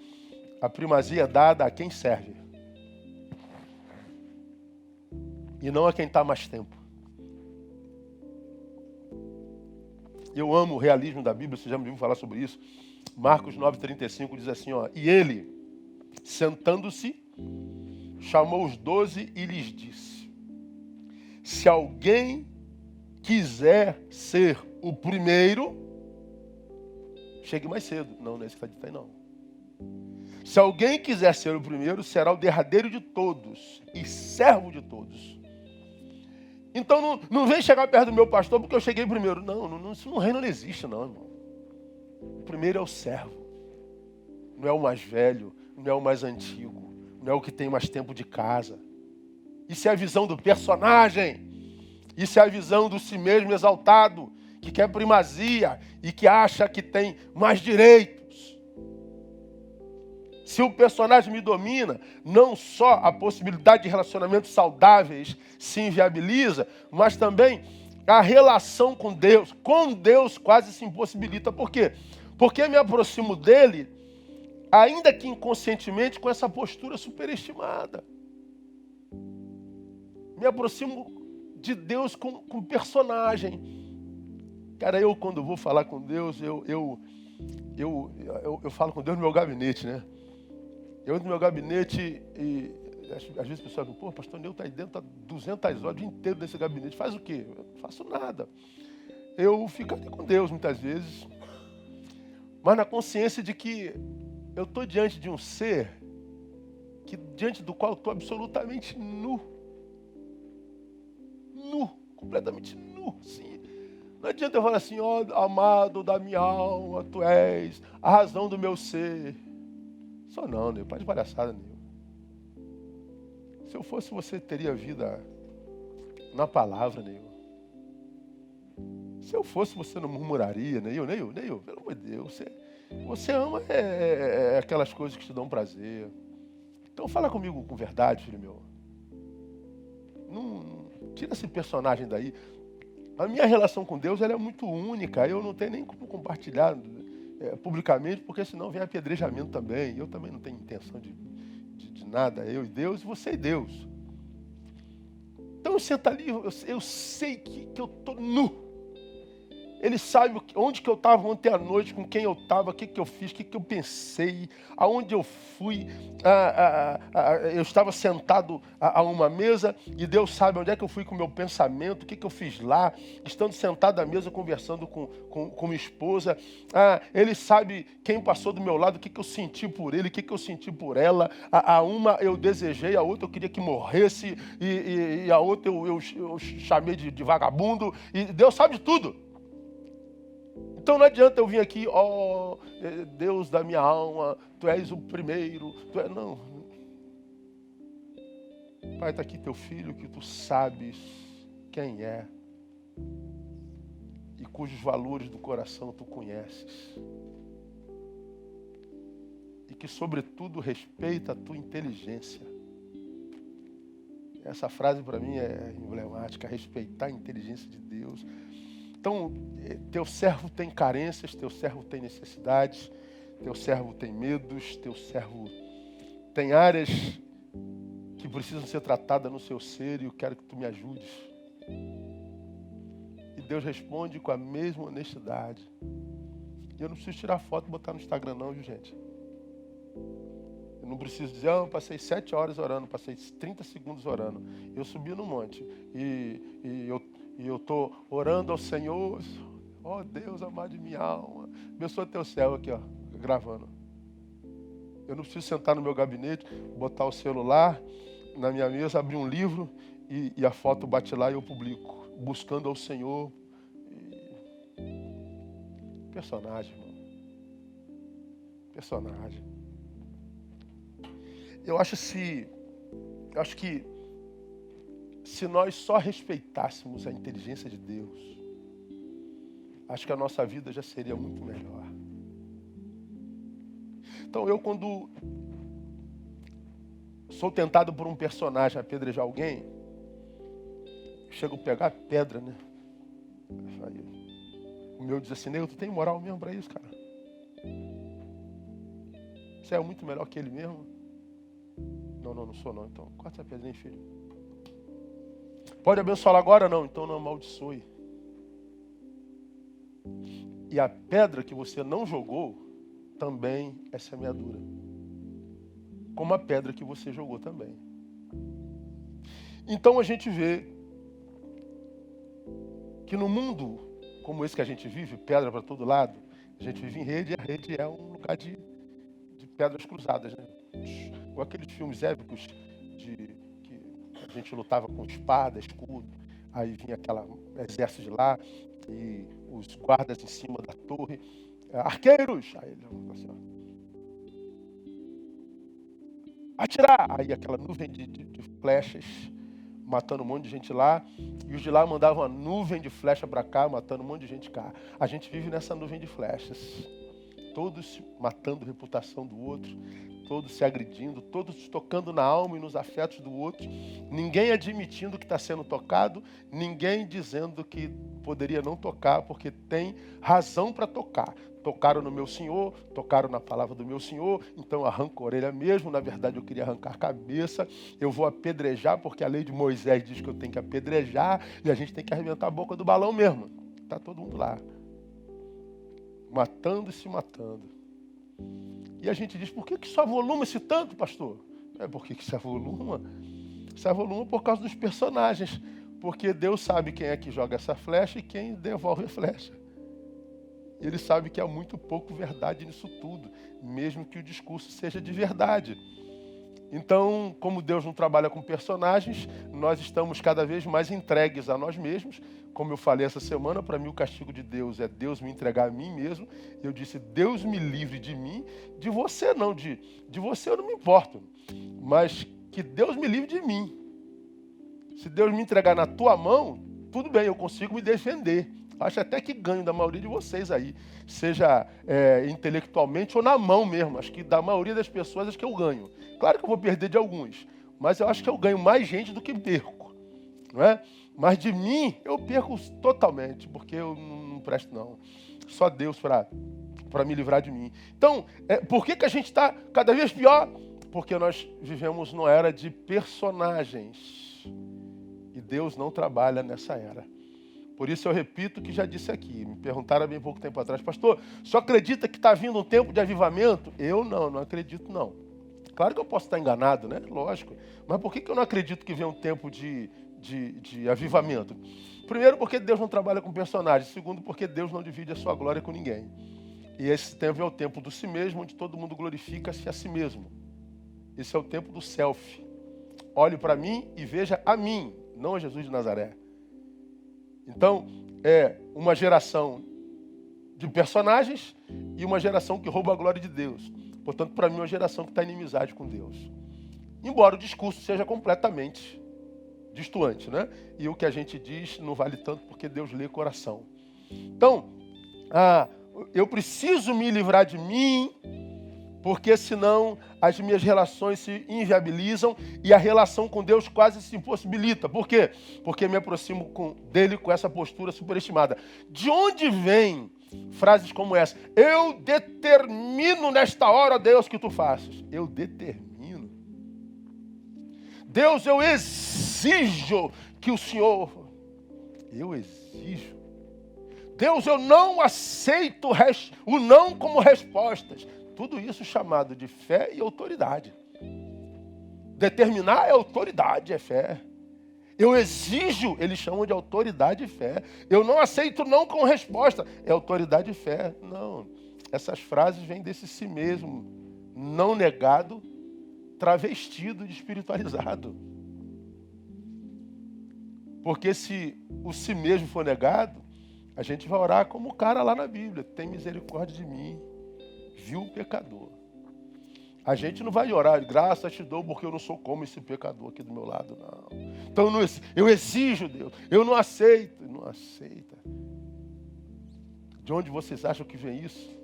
a primazia é dada a quem serve. E não a quem está mais tempo. Eu amo o realismo da Bíblia, você já me ouviu falar sobre isso. Marcos 9,35 diz assim, ó, e ele, sentando-se, chamou os 12 e lhes disse, se alguém quiser ser o primeiro, chegue mais cedo. Não é isso que está dito aí, não. Se alguém quiser ser o primeiro, será o derradeiro de todos e servo de todos. Então não vem chegar perto do meu pastor porque eu cheguei primeiro. Não, isso no reino não existe, não, irmão. O primeiro é o servo. Não é o mais velho, não é o mais antigo, não é o que tem mais tempo de casa. Isso é a visão do personagem. Isso é a visão do si mesmo exaltado, que quer primazia e que acha que tem mais direitos. Se o personagem me domina, não só a possibilidade de relacionamentos saudáveis se inviabiliza, mas também a relação com Deus quase se impossibilita. Por quê? Porque eu me aproximo dele, ainda que inconscientemente, com essa postura superestimada. Me aproximo de Deus com personagem. Cara, eu quando vou falar com Deus, eu falo com Deus no meu gabinete, né? Eu entro no meu gabinete e às vezes o pessoal diz, pô, pastor Neu está aí dentro, está 200 horas, o dia inteiro nesse gabinete. Faz o quê? Eu não faço nada. Eu fico ali com Deus muitas vezes, mas na consciência de que eu estou diante de um ser diante do qual eu estou absolutamente nu. Nu, completamente nu, sim. Não adianta eu falar assim, ó, amado da minha alma, tu és a razão do meu ser. Só não, Neu, para de palhaçada, Neu. Se eu fosse você, teria vida na palavra, Neu. Se eu fosse, você não murmuraria, Neil, pelo amor de Deus. Você ama aquelas coisas que te dão prazer. Então fala comigo com verdade, filho meu. Não tira esse personagem daí. A minha relação com Deus ela é muito única. Eu não tenho nem como compartilhar publicamente, porque senão vem apedrejamento também. Eu também não tenho intenção de nada. Eu e Deus, e você e Deus. Então eu sento ali, eu sei que eu estou nu. Ele sabe onde que eu estava ontem à noite, com quem eu estava, o que eu fiz, o que eu pensei, aonde eu fui. Eu estava sentado a uma mesa e Deus sabe onde é que eu fui com o meu pensamento, o que eu fiz lá, estando sentado à mesa conversando com minha esposa. Ele sabe quem passou do meu lado, o que eu senti por ele, o que eu senti por ela. A uma eu desejei, a outra eu queria que morresse e a outra eu chamei de vagabundo. E Deus sabe de tudo. Então não adianta eu vir aqui, Deus da minha alma, tu és o primeiro, não. Pai, está aqui teu filho que tu sabes quem é e cujos valores do coração tu conheces. E que sobretudo respeita a tua inteligência. Essa frase para mim é emblemática, respeitar a inteligência de Deus. Então, teu servo tem carências, teu servo tem necessidades, teu servo tem medos, teu servo tem áreas que precisam ser tratadas no seu ser e eu quero que tu me ajudes. E Deus responde com a mesma honestidade. Eu não preciso tirar foto e botar no Instagram não, viu, gente? Eu não preciso dizer, eu passei 7 horas orando, passei 30 segundos orando. Eu subi no monte e eu estou orando ao Senhor. Deus amado de minha alma. Abençoa teu céu aqui, gravando. Eu não preciso sentar no meu gabinete, botar o celular na minha mesa, abrir um livro e a foto bate lá e eu publico. Buscando ao Senhor. Personagem, irmão. Personagem. Eu acho que se nós só respeitássemos a inteligência de Deus, acho que a nossa vida já seria muito melhor. Então eu, quando sou tentado por um personagem a apedrejar alguém, chego a pegar a pedra, né? O meu diz assim, Neil, tu tem moral mesmo para isso, cara? Você é muito melhor que ele mesmo? Não sou não. Então, corta essa pedrinha, filho. Pode abençoar agora? Não. Então não amaldiçoe. E a pedra que você não jogou também é semeadura. Como a pedra que você jogou também. Então a gente vê que no mundo como esse que a gente vive, pedra para todo lado, a gente vive em rede e a rede é um lugar de pedras cruzadas, né? Ou aqueles filmes épicos que a gente lutava com espada, escudo, aí vinha aquele exército de lá e os guardas em cima da torre, arqueiros! Aí ele assim, atirar! Aí aquela nuvem de flechas matando um monte de gente lá, e os de lá mandavam uma nuvem de flecha para cá, matando um monte de gente cá. A gente vive nessa nuvem de flechas, todos matando a reputação do outro, todos se agredindo, todos tocando na alma e nos afetos do outro, ninguém admitindo que está sendo tocado, ninguém dizendo que poderia não tocar, porque tem razão para tocar. Tocaram no meu Senhor, tocaram na palavra do meu Senhor, então eu arranco a orelha mesmo, na verdade eu queria arrancar a cabeça, eu vou apedrejar, porque a lei de Moisés diz que eu tenho que apedrejar, e a gente tem que arrebentar a boca do balão mesmo. Está todo mundo lá, matando e se matando. E a gente diz, por que isso avoluma-se tanto, pastor? Por que isso avoluma? Isso avoluma por causa dos personagens, porque Deus sabe quem é que joga essa flecha e quem devolve a flecha. Ele sabe que há muito pouco verdade nisso tudo, mesmo que o discurso seja de verdade. Então, como Deus não trabalha com personagens, nós estamos cada vez mais entregues a nós mesmos. Como eu falei essa semana, para mim o castigo de Deus é Deus me entregar a mim mesmo. Eu disse, Deus me livre de mim, de você não, de você eu não me importo, mas que Deus me livre de mim. Se Deus me entregar na tua mão, tudo bem, eu consigo me defender. Acho até que ganho da maioria de vocês aí, seja intelectualmente ou na mão mesmo. Acho que da maioria das pessoas acho que eu ganho. Claro que eu vou perder de alguns, mas eu acho que eu ganho mais gente do que perco, não é? Mas de mim eu perco totalmente, porque eu não presto não. Só Deus para me livrar de mim. Então, por que a gente está cada vez pior? Porque nós vivemos numa era de personagens. E Deus não trabalha nessa era. Por isso eu repito o que já disse aqui. Me perguntaram há bem pouco tempo atrás, pastor, o senhor acredita que está vindo um tempo de avivamento? Eu não acredito não. Claro que eu posso estar enganado, né? Lógico. Mas por que eu não acredito que vem um tempo de avivamento? Primeiro, porque Deus não trabalha com personagens. Segundo, porque Deus não divide a sua glória com ninguém. E esse tempo é o tempo do si mesmo, onde todo mundo glorifica-se a si mesmo. Esse é o tempo do selfie. Olhe para mim e veja a mim, não a Jesus de Nazaré. Então, é uma geração de personagens e uma geração que rouba a glória de Deus. Portanto, para mim, é uma geração que está em inimizade com Deus. Embora o discurso seja completamente destoante, né? E o que a gente diz não vale tanto porque Deus lê coração. Então, eu preciso me livrar de mim, porque senão as minhas relações se inviabilizam e a relação com Deus quase se impossibilita. Por quê? Porque me aproximo dele com essa postura superestimada. De onde vem frases como essa? Eu determino nesta hora, Deus, que tu faças. Eu determino. Deus, eu exijo que o Senhor... Eu exijo. Deus, eu não aceito o não como respostas. Tudo isso chamado de fé e autoridade. Determinar é autoridade, é fé. Eu exijo, eles chamam de autoridade e fé. Eu não aceito não com resposta, é autoridade e fé. Não, essas frases vêm desse si mesmo, não negado, travestido de espiritualizado. Porque se o si mesmo for negado, a gente vai orar como o cara lá na Bíblia. Tem misericórdia de mim, vil pecador. A gente não vai orar, graças te dou porque eu não sou como esse pecador aqui do meu lado, não. Então eu exijo, Deus, eu não aceito. Não aceita. De onde vocês acham que vem isso?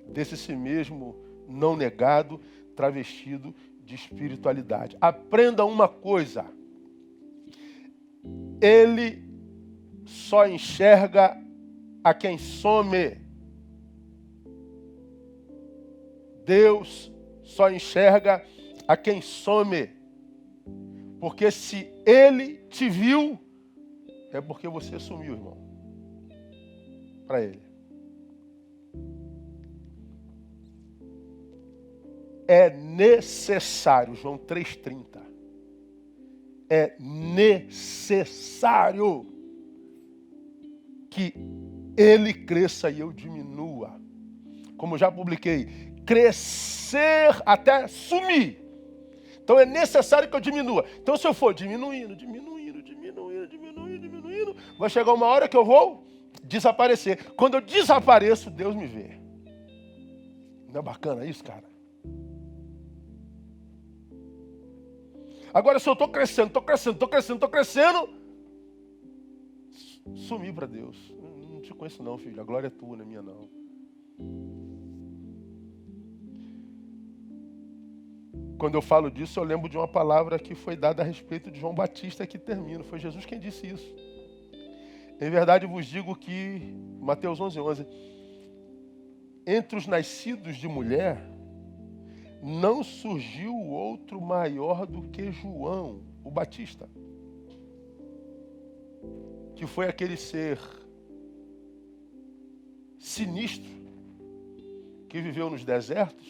Desse si mesmo não negado, travestido de espiritualidade. Aprenda uma coisa. Ele só enxerga a quem some. Deus só enxerga a quem some. Porque se ele te viu, é porque você sumiu, irmão. Para ele. É necessário, João 3,30. É necessário que ele cresça e eu diminua. Como já publiquei, crescer até sumir. Então é necessário que eu diminua. Então se eu for diminuindo, vai chegar uma hora que eu vou desaparecer. Quando eu desapareço, Deus me vê. Não é bacana isso, cara? Agora se eu estou crescendo, sumi para Deus. Não te conheço não, filho. A glória é tua, não é minha não. Quando eu falo disso, eu lembro de uma palavra que foi dada a respeito de João Batista que termina. Foi Jesus quem disse isso. Em verdade vos digo que, Mateus 11:11, entre os nascidos de mulher, não surgiu outro maior do que João, o Batista. Que foi aquele ser sinistro que viveu nos desertos,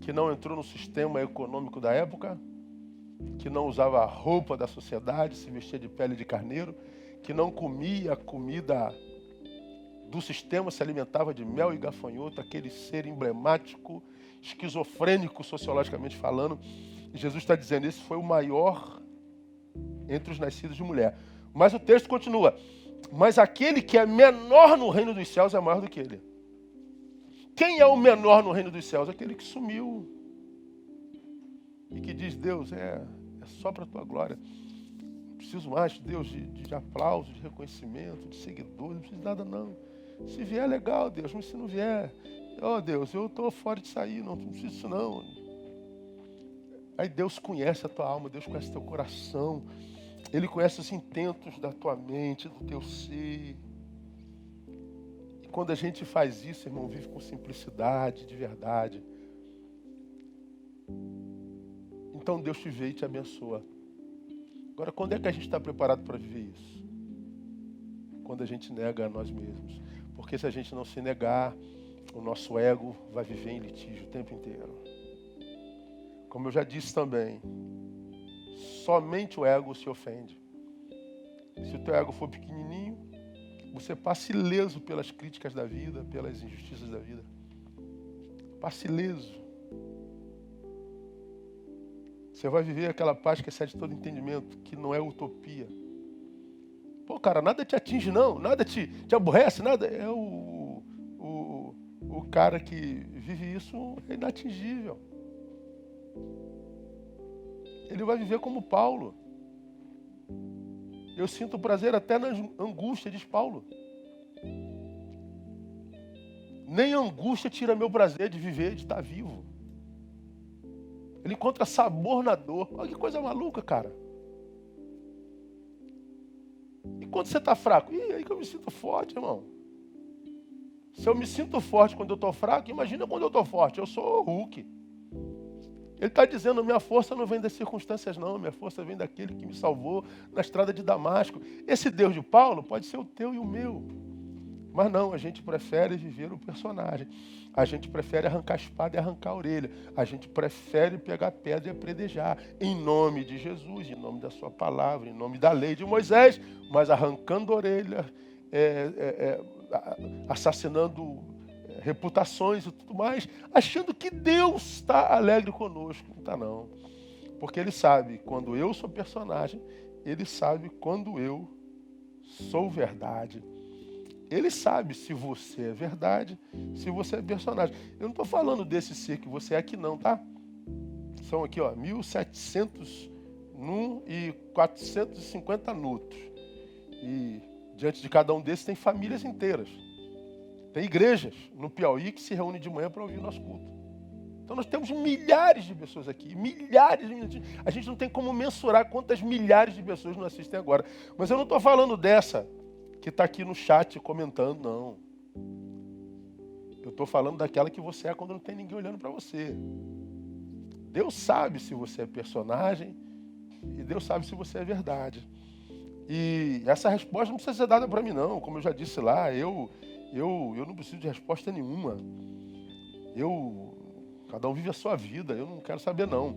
que não entrou no sistema econômico da época, que não usava a roupa da sociedade, se vestia de pele de carneiro, que não comia a comida do sistema, se alimentava de mel e gafanhoto, aquele ser emblemático, esquizofrênico sociologicamente falando. E Jesus está dizendo, esse foi o maior entre os nascidos de mulher. Mas o texto continua, mas aquele que é menor no reino dos céus é maior do que ele. Quem é o menor no reino dos céus? Aquele que sumiu. E que diz, Deus, é só para a tua glória. Não preciso mais, Deus, de aplauso, de reconhecimento, de seguidores, não preciso de nada não. Se vier, legal, Deus, mas se não vier, Deus, eu estou fora de sair, não preciso disso não. Aí Deus conhece a tua alma, Deus conhece o teu coração, Ele conhece os intentos da tua mente, do teu ser. E quando a gente faz isso, irmão, vive com simplicidade, de verdade. Então Deus te vê e te abençoa. Agora, quando é que a gente está preparado para viver isso? Quando a gente nega a nós mesmos. Porque se a gente não se negar, o nosso ego vai viver em litígio o tempo inteiro. Como eu já disse também, somente o ego se ofende. Se o teu ego for pequenininho, você passe ileso pelas críticas da vida, pelas injustiças da vida. Passe ileso. Você vai viver aquela paz que excede todo entendimento, que não é utopia. Pô, cara, nada te atinge não, nada te aborrece, nada. É o cara que vive isso é inatingível. Ele vai viver como Paulo. Eu sinto prazer até na angústia, diz Paulo. Nem a angústia tira meu prazer de viver, de estar vivo. Ele encontra sabor na dor. Olha que coisa maluca, cara. E quando você está fraco? Ih, aí que eu me sinto forte, irmão. Se eu me sinto forte quando eu estou fraco, imagina quando eu estou forte. Eu sou o Hulk. Ele está dizendo, minha força não vem das circunstâncias não, minha força vem daquele que me salvou na estrada de Damasco. Esse Deus de Paulo pode ser o teu e o meu. Mas não, a gente prefere viver o personagem. A gente prefere arrancar a espada e arrancar a orelha. A gente prefere pegar pedra e apredejar. Em nome de Jesus, em nome da sua palavra, em nome da lei de Moisés, mas arrancando a orelha, assassinando reputações e tudo mais, achando que Deus está alegre conosco. Não está não. Porque Ele sabe quando eu sou personagem, Ele sabe quando eu sou verdade. Ele sabe se você é verdade, se você é personagem. Eu não estou falando desse ser que você é aqui não, tá? São aqui, 1.700 num e 450 noutros. E diante de cada um desses tem famílias inteiras. Tem igrejas no Piauí que se reúnem de manhã para ouvir o nosso culto. Então nós temos milhares de pessoas aqui, milhares. A gente não tem como mensurar quantas milhares de pessoas nos assistem agora. Mas eu não estou falando dessa que está aqui no chat comentando, não. Eu estou falando daquela que você é quando não tem ninguém olhando para você. Deus sabe se você é personagem e Deus sabe se você é verdade. E essa resposta não precisa ser dada para mim, não. Como eu já disse lá, eu não preciso de resposta nenhuma. Cada um vive a sua vida, eu não quero saber, não.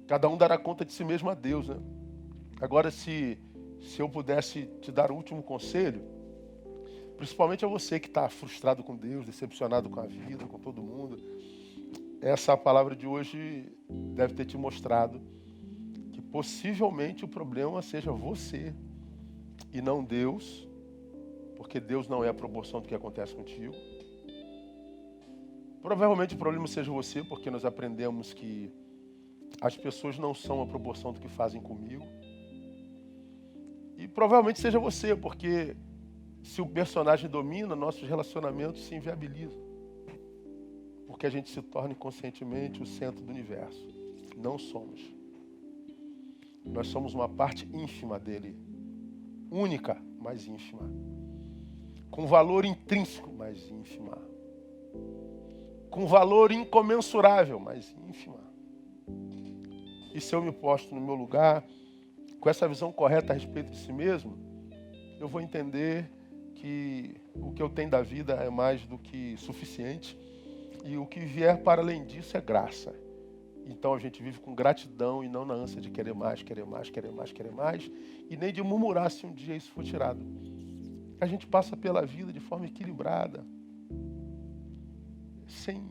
Cada um dará conta de si mesmo a Deus, né? Agora, se eu pudesse te dar o último conselho, principalmente a você que está frustrado com Deus, decepcionado com a vida, com todo mundo, essa palavra de hoje deve ter te mostrado que possivelmente o problema seja você e não Deus, porque Deus não é a proporção do que acontece contigo. Provavelmente o problema seja você, porque nós aprendemos que as pessoas não são a proporção do que fazem comigo. E provavelmente seja você, porque se o personagem domina, nossos relacionamentos se inviabilizam. Porque a gente se torna inconscientemente o centro do universo. Não somos. Nós somos uma parte ínfima dele. Única, mas ínfima. Com valor intrínseco, mas ínfima. Com valor incomensurável, mas ínfima. E se eu me posto no meu lugar, com essa visão correta a respeito de si mesmo, eu vou entender que o que eu tenho da vida é mais do que suficiente e o que vier para além disso é graça. Então a gente vive com gratidão e não na ânsia de querer mais, querer mais, querer mais, querer mais, e nem de murmurar se um dia isso for tirado. A gente passa pela vida de forma equilibrada, sem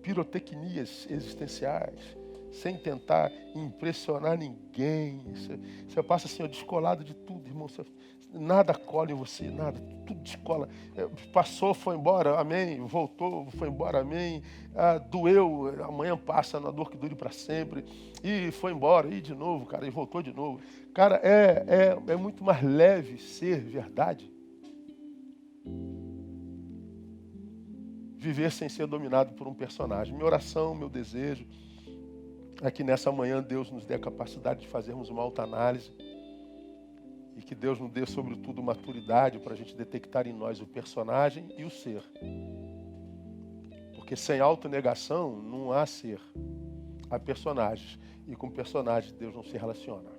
pirotecnias existenciais, sem tentar impressionar ninguém. Você passa assim, descolado de tudo, irmão. Você nada cola em você, nada, tudo descola. Passou, foi embora, amém. Voltou, foi embora, amém. Doeu, amanhã passa, na dor que dure para sempre. E foi embora, e de novo, cara, e voltou de novo. Cara, é muito mais leve ser verdade. Viver sem ser dominado por um personagem. Minha oração, meu desejo é que nessa manhã Deus nos dê a capacidade de fazermos uma autoanálise e que Deus nos dê, sobretudo, maturidade para a gente detectar em nós o personagem e o ser. Porque sem autonegação não há ser. Há personagens. E com personagens Deus não se relaciona.